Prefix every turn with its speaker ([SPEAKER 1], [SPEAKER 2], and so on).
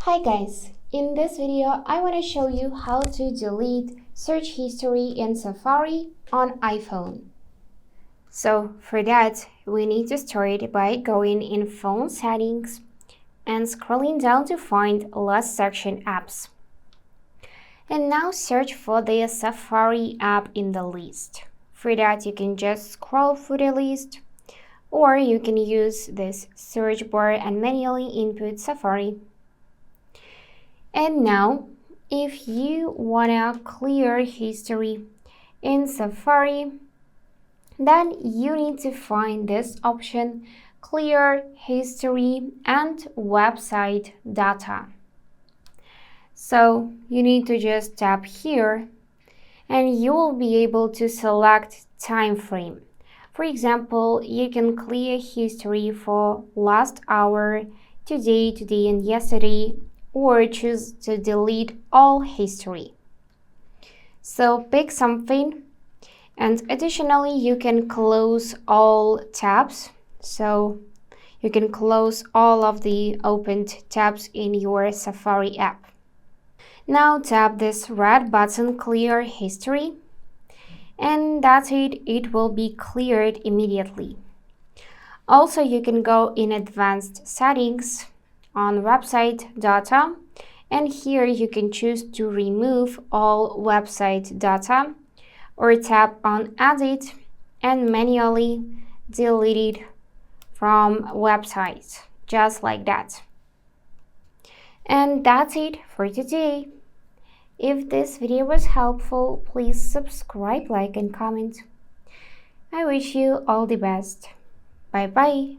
[SPEAKER 1] Hi guys, in this video I want to show you how to delete search history in Safari on iPhone. So for that, we need to start by going in Phone Settings and scrolling down to find Last Section Apps. And now search for the Safari app in the list. For that, you can just scroll through the list, or you can use this search bar and manually input Safari. And now, if you wanna clear history in Safari, then you need to find this option, Clear History and Website Data. So you need to just tap here and you will be able to select time frame. For example, you can clear history for last hour, today, and yesterday, or choose to delete all history. So pick something, and additionally you can close all tabs. So you can close all of the opened tabs in your Safari app. Now tap this red button, Clear History, and that's it. It will be cleared immediately. Also, you can go in Advanced Settings on Website Data, and here you can choose to remove all website data or tap on Edit and manually delete it from websites, just like that. And that's it for today. If this video was helpful, please subscribe, like, and comment. I wish you all the best. Bye bye.